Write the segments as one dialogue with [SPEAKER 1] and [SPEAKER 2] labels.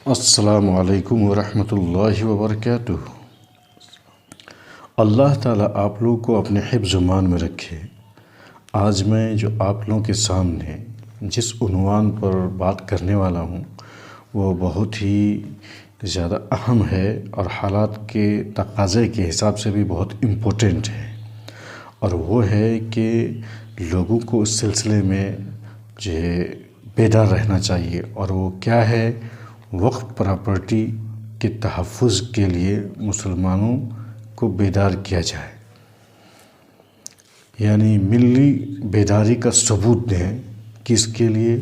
[SPEAKER 1] السلام علیکم ورحمۃ اللہ وبرکاتہ۔ اللہ تعالیٰ آپ لوگوں کو اپنے حفظ و امان میں رکھے۔ آج میں جو آپ لوگوں کے سامنے جس عنوان پر بات کرنے والا ہوں وہ بہت ہی زیادہ اہم ہے اور حالات کے تقاضے کے حساب سے بھی بہت امپورٹنٹ ہے، اور وہ ہے کہ لوگوں کو اس سلسلے میں جو ہے بیدار رہنا چاہیے، اور وہ کیا ہے، وقف پراپرٹی کے تحفظ کے لیے مسلمانوں کو بیدار کیا جائے، یعنی ملی بیداری کا ثبوت دیں کس کے لیے،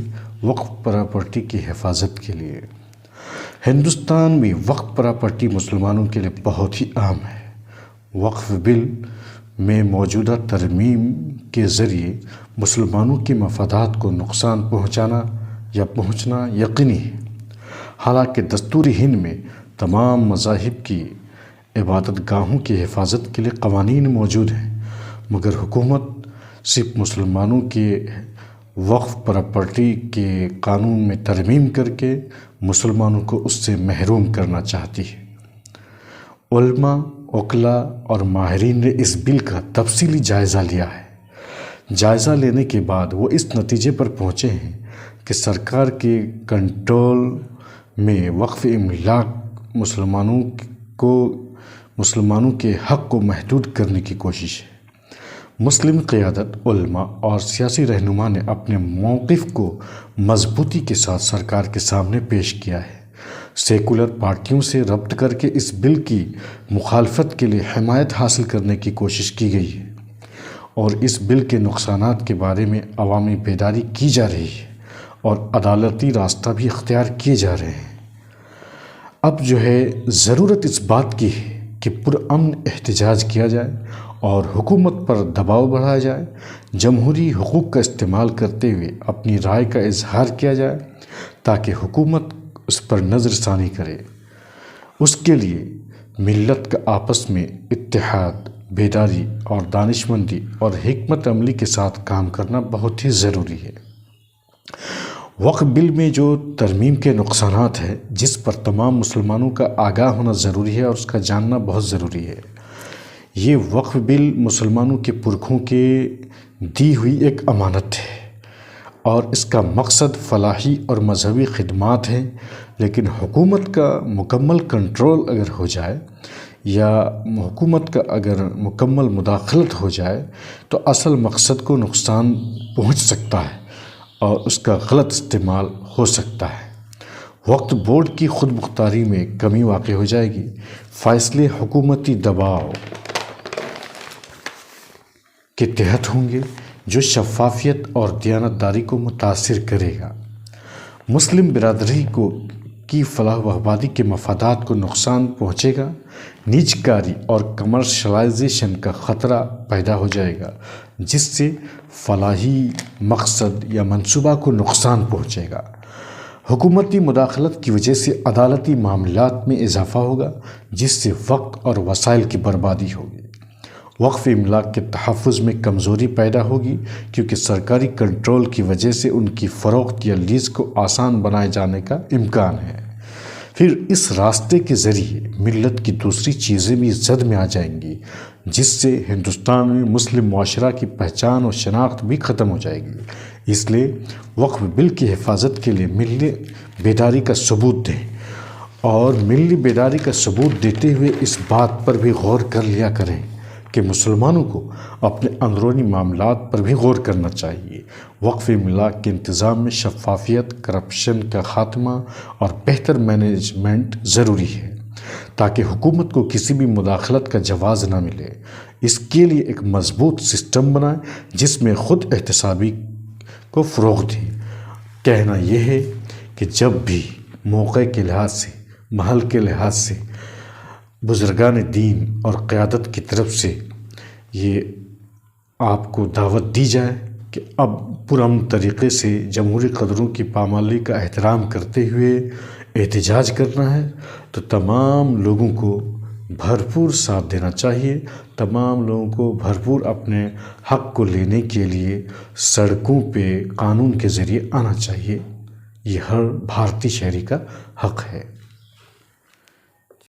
[SPEAKER 1] وقف پراپرٹی کی حفاظت کے لیے۔ ہندوستان میں وقف پراپرٹی مسلمانوں کے لیے بہت ہی اہم ہے۔ وقف بل میں موجودہ ترمیم کے ذریعے مسلمانوں کے مفادات کو نقصان پہنچنا یقینی ہے۔ حالانکہ دستور ہند میں تمام مذاہب کی عبادت گاہوں کی حفاظت کے لیے قوانین موجود ہیں، مگر حکومت صرف مسلمانوں کے وقف پراپرٹی کے قانون میں ترمیم کر کے مسلمانوں کو اس سے محروم کرنا چاہتی ہے۔ علماء، وکلاء اور ماہرین نے اس بل کا تفصیلی جائزہ لیا ہے۔ جائزہ لینے کے بعد وہ اس نتیجے پر پہنچے ہیں کہ سرکار کے کنٹرول میں وقف املاک مسلمانوں کے حق کو محدود کرنے کی کوشش ہے۔ مسلم قیادت، علماء اور سیاسی رہنما نے اپنے موقف کو مضبوطی کے ساتھ سرکار کے سامنے پیش کیا ہے۔ سیکولر پارٹیوں سے ربط کر کے اس بل کی مخالفت کے لیے حمایت حاصل کرنے کی کوشش کی گئی ہے، اور اس بل کے نقصانات کے بارے میں عوامی بیداری کی جا رہی ہے اور عدالتی راستہ بھی اختیار کیے جا رہے ہیں۔ اب جو ہے ضرورت اس بات کی ہے کہ پرامن احتجاج کیا جائے اور حکومت پر دباؤ بڑھایا جائے، جمہوری حقوق کا استعمال کرتے ہوئے اپنی رائے کا اظہار کیا جائے تاکہ حکومت اس پر نظر ثانی کرے۔ اس کے لیے ملت کا آپس میں اتحاد، بیداری اور دانشمندی اور حکمت عملی کے ساتھ کام کرنا بہت ہی ضروری ہے۔ وقف بل میں جو ترمیم کے نقصانات ہیں، جس پر تمام مسلمانوں کا آگاہ ہونا ضروری ہے اور اس کا جاننا بہت ضروری ہے۔ یہ وقف بل مسلمانوں کے پرکھوں کے دی ہوئی ایک امانت ہے، اور اس کا مقصد فلاحی اور مذہبی خدمات ہیں، لیکن حکومت کا مکمل کنٹرول اگر ہو جائے یا حکومت کا اگر مکمل مداخلت ہو جائے تو اصل مقصد کو نقصان پہنچ سکتا ہے اور اس کا غلط استعمال ہو سکتا ہے۔ وقف بورڈ کی خود مختاری میں کمی واقع ہو جائے گی۔ فیصلے حکومتی دباؤ کے تحت ہوں گے جو شفافیت اور دیانتداری کو متاثر کرے گا۔ مسلم برادری کی فلاح و آبادی کے مفادات کو نقصان پہنچے گا۔ نیج کاری اور کمرشلائزیشن کا خطرہ پیدا ہو جائے گا، جس سے فلاحی مقصد یا منصوبہ کو نقصان پہنچے گا۔ حکومتی مداخلت کی وجہ سے عدالتی معاملات میں اضافہ ہوگا، جس سے وقت اور وسائل کی بربادی ہوگی۔ وقف املاک کے تحفظ میں کمزوری پیدا ہوگی، کیونکہ سرکاری کنٹرول کی وجہ سے ان کی فروخت یا لیز کو آسان بنائے جانے کا امکان ہے۔ پھر اس راستے کے ذریعے ملت کی دوسری چیزیں بھی زد میں آ جائیں گی، جس سے ہندوستان میں مسلم معاشرہ کی پہچان اور شناخت بھی ختم ہو جائے گی۔ اس لیے وقف بل کی حفاظت کے لیے ملی بیداری کا ثبوت دیں، اور ملی بیداری کا ثبوت دیتے ہوئے اس بات پر بھی غور کر لیا کریں کہ مسلمانوں کو اپنے اندرونی معاملات پر بھی غور کرنا چاہیے۔ وقف املاک کے انتظام میں شفافیت، کرپشن کا خاتمہ اور بہتر مینجمنٹ ضروری ہے، تاکہ حکومت کو کسی بھی مداخلت کا جواز نہ ملے۔ اس کے لیے ایک مضبوط سسٹم بنائیں جس میں خود احتسابی کو فروغ دیں۔ کہنا یہ ہے کہ جب بھی موقع کے لحاظ سے، محل کے لحاظ سے بزرگان دین اور قیادت کی طرف سے یہ آپ کو دعوت دی جائے کہ اب پرامن طریقے سے جمہوری قدروں کی پامالی کا احترام کرتے ہوئے احتجاج کرنا ہے، تو تمام لوگوں کو بھرپور ساتھ دینا چاہیے، تمام لوگوں کو بھرپور اپنے حق کو لینے کے لیے سڑکوں پہ قانون کے ذریعے آنا چاہیے۔ یہ ہر بھارتی شہری کا حق ہے۔